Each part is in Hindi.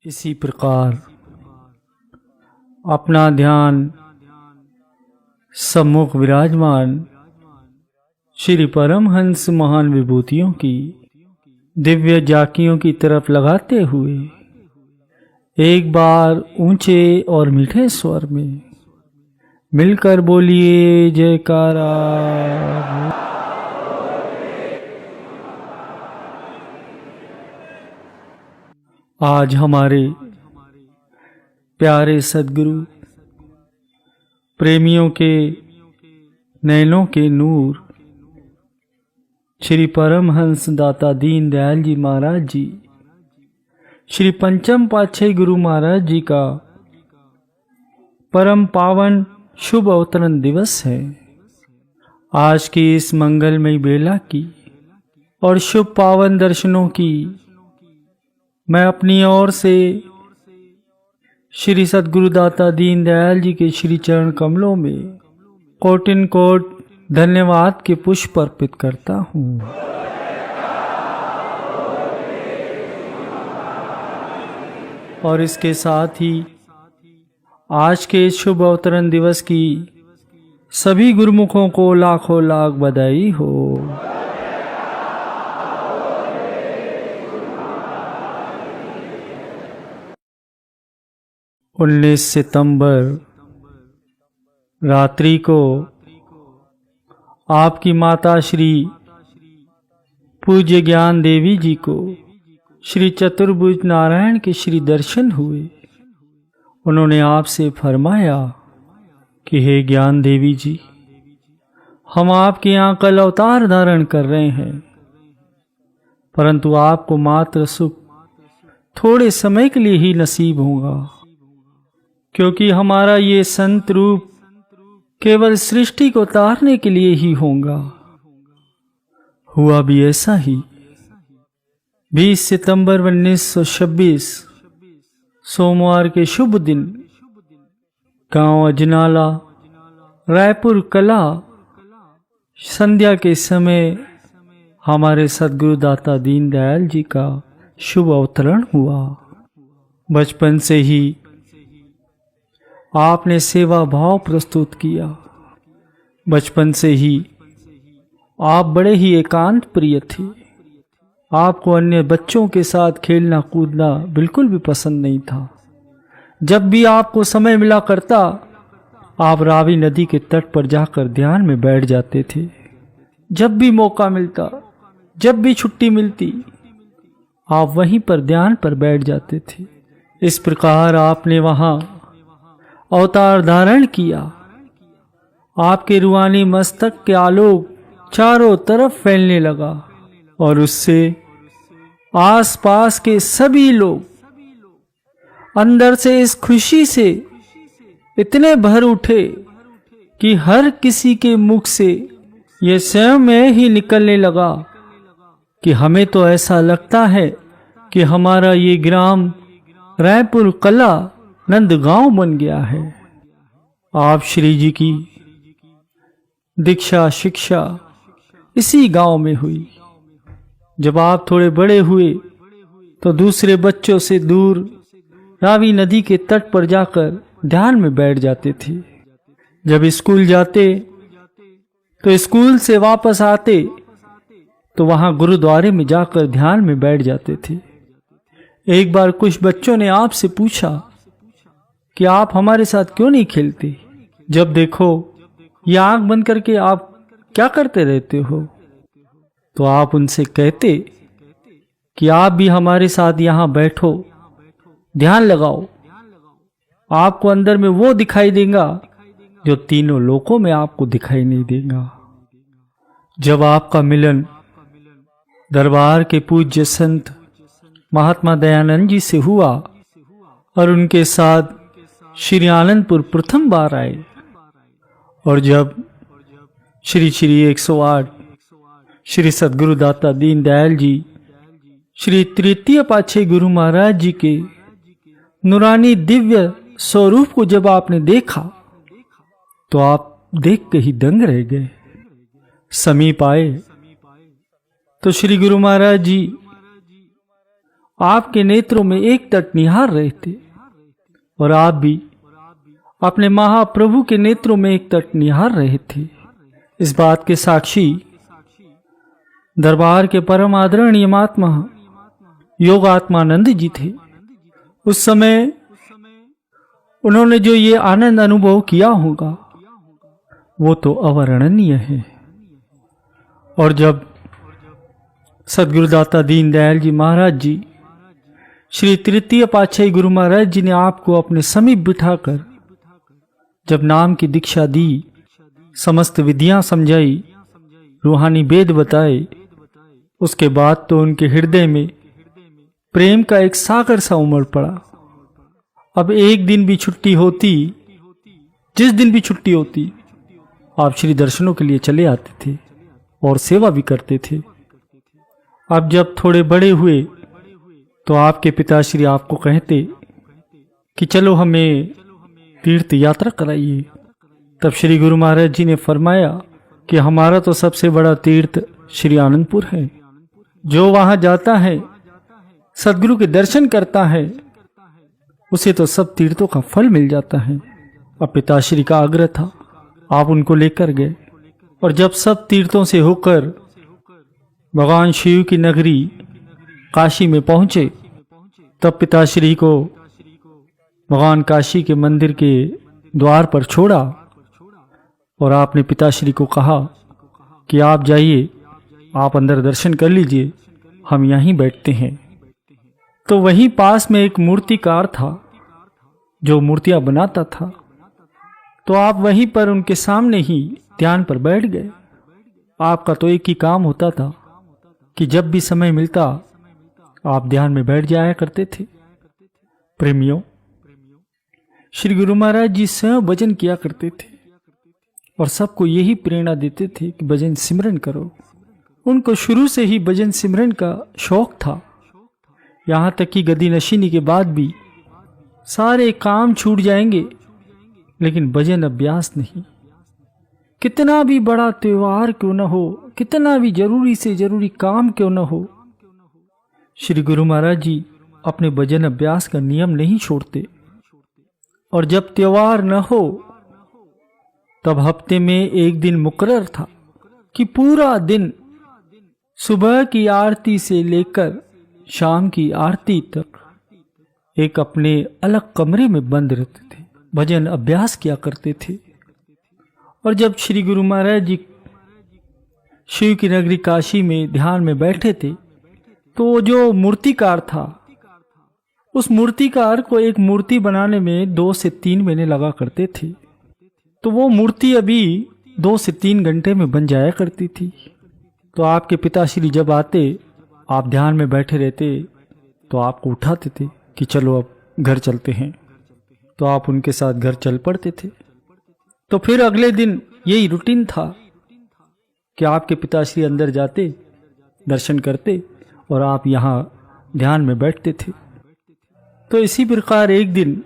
इसी प्रकार अपना ध्यान सम्मुख विराजमान श्री परमहंस महान विभूतियों की दिव्य झांकियों की तरफ लगाते हुए एक बार ऊंचे और मीठे स्वर में मिलकर बोलिए जयकारा। आज हमारे प्यारे सद्गुरु प्रेमियों के नैनों के नूर श्री परमहंस दाता दीन दयाल जी महाराज जी, श्री पंचम पातशाही गुरु महाराज जी का परम पावन शुभ अवतरण दिवस है। आज की इस मंगलमयी बेला की और शुभ पावन दर्शनों की मैं अपनी ओर से श्री सद्गुरु दाता दीन दयाल जी के श्री चरण कमलों में कोटिन कोट धन्यवाद के पुष्प अर्पित करता हूँ। और इसके साथ ही आज के शुभ अवतरण दिवस की सभी गुरुमुखों को लाखों लाख बधाई हो। 19 सितंबर रात्रि को आपकी माता श्री पूज्य ज्ञान देवी जी को श्री चतुर्भुज नारायण के श्री दर्शन हुए। उन्होंने आपसे फरमाया कि हे ज्ञान देवी जी, हम आपके यहाँ कल अवतार धारण कर रहे हैं, परंतु आपको मात्र सुख थोड़े समय के लिए ही नसीब होगा, क्योंकि हमारा ये संत रूप केवल सृष्टि को तारने के लिए ही होगा। हुआ भी ऐसा ही। 20 सितंबर 1926 सोमवार के शुभ दिन गांव अजनाला रायपुर कला संध्या के समय हमारे सद्गुरु दाता दीन दयाल जी का शुभ अवतरण हुआ। बचपन से ही आपने सेवा भाव प्रस्तुत किया। बचपन से ही आप बड़े ही एकांत प्रिय थे। आपको अन्य बच्चों के साथ खेलना कूदना बिल्कुल भी पसंद नहीं था। जब भी आपको समय मिला करता, आप रावी नदी के तट पर जाकर ध्यान में बैठ जाते थे। जब भी मौका मिलता, जब भी छुट्टी मिलती, आप वहीं पर ध्यान पर बैठ जाते थे। इस प्रकार आपने वहां अवतार धारण किया। आपके रूहानी मस्तक के आलोक चारों तरफ फैलने लगा और उससे आसपास के सभी लोग अंदर से इस खुशी से इतने भर उठे कि हर किसी के मुख से यह स्वयं में ही निकलने लगा कि हमें तो ऐसा लगता है कि हमारा ये ग्राम रायपुर कला नंदगांव बन गया है। आप श्री जी की दीक्षा शिक्षा इसी गांव में हुई। जब आप थोड़े बड़े हुए तो दूसरे बच्चों से दूर रावी नदी के तट पर जाकर ध्यान में बैठ जाते थे। जब स्कूल जाते तो स्कूल से वापस आते तो वहां गुरुद्वारे में जाकर ध्यान में बैठ जाते थे। एक बार कुछ बच्चों ने आपसे पूछा कि आप हमारे साथ क्यों नहीं खेलते? जब देखो ये आंख बंद करके आप क्या करते रहते हो? तो आप उनसे कहते कि आप भी हमारे साथ यहां बैठो, ध्यान लगाओ, आपको अंदर में वो दिखाई देगा जो तीनों लोकों में आपको दिखाई नहीं देगा। जब आपका मिलन दरबार के पूज्य संत महात्मा दयानंद जी से हुआ और उनके साथ श्री आनंदपुर प्रथम बार आए, और जब श्री 108 श्री सद्गुरु दाता दीन दयाल जी श्री तृतीय पातशाही गुरु महाराज जी के नूरानी दिव्य स्वरूप को जब आपने देखा तो आप देख के ही दंग रह गए। समीप आए तो श्री गुरु महाराज जी आपके नेत्रों में एक टक निहार रहे थे और आप भी अपने महाप्रभु के नेत्रों में एक टक निहार रहे थे। इस बात के साक्षी दरबार के परम आदरणीय महात्मा योगात्मानंद जी थे। उस समय उन्होंने जो ये आनंद अनुभव किया होगा वो तो अवर्णनीय है। और जब सदगुरुदाता दीनदयाल जी महाराज जी, श्री तृतीय पातशाही गुरु महाराज जी ने आपको अपने समीप बिठाकर जब नाम की दीक्षा दी, समस्त विधियां समझाई, रूहानी वेद बताए, उसके बाद तो उनके हृदय में प्रेम का एक सागर सा उमड़ पड़ा। अब एक दिन भी छुट्टी होती, जिस दिन भी छुट्टी होती, आप श्री दर्शनों के लिए चले आते थे और सेवा भी करते थे। अब जब थोड़े बड़े हुए तो आपके पिताश्री आपको कहते कि चलो हमें तीर्थ यात्रा कराइए। तब श्री गुरु महाराज जी ने फरमाया कि हमारा तो सबसे बड़ा तीर्थ श्री आनंदपुर है। जो वहां जाता है, सदगुरु के दर्शन करता है, उसे तो सब तीर्थों का फल मिल जाता है। अब पिताश्री का आग्रह था, आप उनको लेकर गए और जब सब तीर्थों से होकर भगवान शिव की नगरी काशी में पहुंचे, तब पिताश्री को भगवान काशी के मंदिर के द्वार पर छोड़ा और आपने पिताश्री को कहा कि आप जाइए, आप अंदर दर्शन कर लीजिए, हम यहीं बैठते हैं। तो वहीं पास में एक मूर्तिकार था जो मूर्तियां बनाता था। तो आप वहीं पर उनके सामने ही ध्यान पर बैठ गए। आपका तो एक ही काम होता था कि जब भी समय मिलता आप ध्यान में बैठ जाया करते थे। प्रेमियों, श्री गुरु महाराज जी स्वयं भजन किया करते थे और सबको यही प्रेरणा देते थे कि भजन सिमरन करो। उनको शुरू से ही भजन सिमरन का शौक था। यहां तक कि गदी नशीनी के बाद भी सारे काम छूट जाएंगे लेकिन भजन अभ्यास नहीं। कितना भी बड़ा त्योहार क्यों न हो, कितना भी जरूरी से जरूरी काम क्यों न हो, श्री गुरु महाराज जी अपने भजन अभ्यास का नियम नहीं छोड़ते। और जब त्योहार न हो तब हफ्ते में एक दिन मुकर्रर था कि पूरा दिन सुबह की आरती से लेकर शाम की आरती तक एक अपने अलग कमरे में बंद रहते थे, भजन अभ्यास किया करते थे। और जब श्री गुरु महाराज जी शिव की नगरी काशी में ध्यान में बैठे थे तो जो मूर्तिकार था, उस मूर्तिकार को एक मूर्ति बनाने में 2 से 3 महीने लगा करते थे। तो वो मूर्ति अभी 2 से 3 घंटे में बन जाया करती थी। तो आपके पिताश्री जब आते, आप ध्यान में बैठे रहते तो आपको उठाते थे कि चलो अब घर चलते हैं। तो आप उनके साथ घर चल पड़ते थे। तो फिर अगले दिन यही रूटीन था कि आपके पिताश्री अंदर जाते, दर्शन करते और आप यहाँ ध्यान में बैठते थे। तो इसी प्रकार एक दिन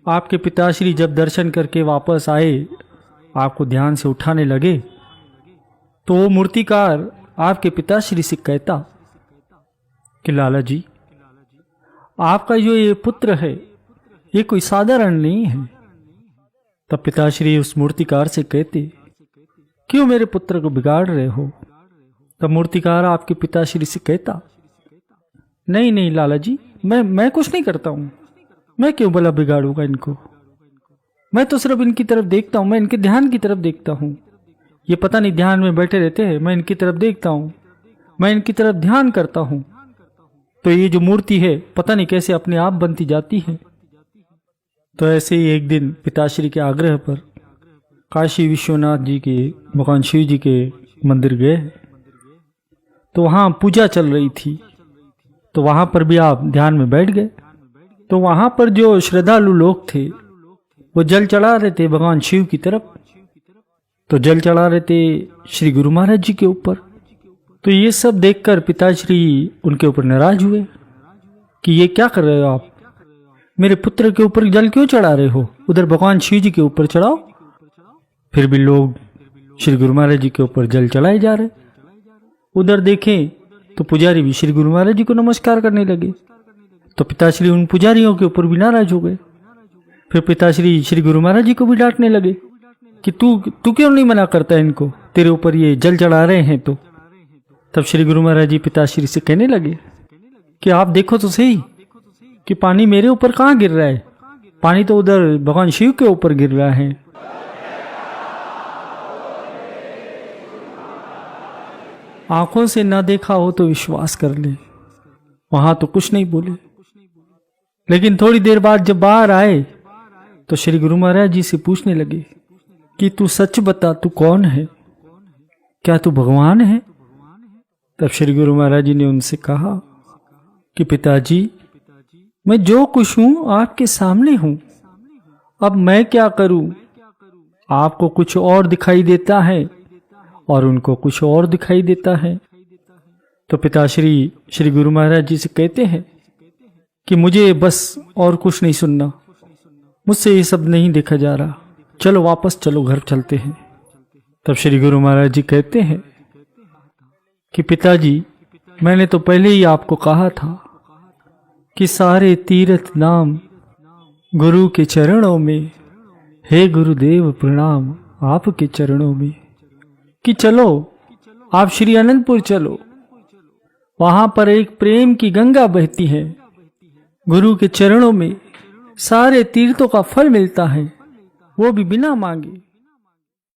आपके पिताश्री जब दर्शन करके वापस आए, आपको ध्यान से उठाने लगे, तो वो मूर्तिकार आपके पिताश्री से कहता कि लाला जी, आपका जो ये पुत्र है ये कोई साधारण नहीं है। तब पिताश्री उस मूर्तिकार से कहते, क्यों मेरे पुत्र को बिगाड़ रहे हो? तब मूर्तिकार आपके पिताश्री से कहता, नहीं नहीं लाला जी, मैं कुछ नहीं करता हूं, मैं क्यों भला बिगाड़ूंगा इनको, मैं तो सिर्फ इनकी तरफ देखता हूं, मैं इनके ध्यान की तरफ देखता हूं। ये पता नहीं ध्यान में बैठे रहते हैं, मैं इनकी तरफ देखता हूं, मैं इनकी तरफ ध्यान करता हूं, तो ये जो मूर्ति है पता नहीं कैसे अपने आप बनती जाती है। तो ऐसे ही एक दिन पिताश्री के आग्रह पर काशी विश्वनाथ जी के, भगवान शिव जी के मंदिर गए। तो वहां पूजा चल रही थी, तो वहां पर भी आप ध्यान में बैठ गए। तो वहां पर जो श्रद्धालु लोग थे वो जल चढ़ा रहे थे भगवान शिव की तरफ। तो जल चढ़ा रहे थे श्री गुरु महाराज जी के ऊपर। तो ये सब देखकर पिताश्री उनके ऊपर नाराज हुए कि ये क्या कर रहे हो आप, मेरे पुत्र के ऊपर जल क्यों चढ़ा रहे हो, उधर भगवान शिव जी के ऊपर चढ़ाओ। फिर भी लोग श्री गुरु महाराज जी के ऊपर जल चढ़ाए जा रहे। उधर देखें तो पुजारी भी श्री गुरु महाराज जी को नमस्कार करने लगे। तो पिताश्री उन पुजारियों के ऊपर भी नाराज हो गए। फिर पिताश्री श्री गुरु महाराज जी को भी डांटने लगे कि तू क्यों नहीं मना करता इनको, तेरे ऊपर ये जल चढ़ा रहे हैं। तो तब श्री गुरु महाराज जी पिताश्री से कहने लगे कि आप देखो तो सही कि पानी मेरे ऊपर कहाँ गिर रहा है, पानी तो उधर भगवान शिव के ऊपर गिर रहा है। आंखों से ना देखा हो तो विश्वास कर ले। वहां तो कुछ नहीं बोले, लेकिन थोड़ी देर बाद जब बाहर आए तो श्री गुरु महाराज जी से पूछने लगे कि तू सच बता, तू कौन है, क्या तू भगवान है? तब श्री गुरु महाराज जी ने उनसे कहा कि पिताजी, मैं जो कुछ हूं आपके सामने हूं, अब मैं क्या करूं? आपको कुछ और दिखाई देता है और उनको कुछ और दिखाई देता है। तो पिताश्री श्री गुरु महाराज जी से कहते हैं कि मुझे बस और कुछ नहीं सुनना, मुझसे ये सब नहीं देखा जा रहा, चलो वापस चलो, घर चलते हैं। तब श्री गुरु महाराज जी कहते हैं कि पिताजी, मैंने तो पहले ही आपको कहा था कि सारे तीर्थ नाम गुरु के चरणों में, हे गुरुदेव प्रणाम आपके चरणों में, कि चलो आप श्री अनंतपुर चलो, वहां पर एक प्रेम की गंगा बहती है, गुरु के चरणों में सारे तीर्थों का फल मिलता है, वो भी बिना मांगे।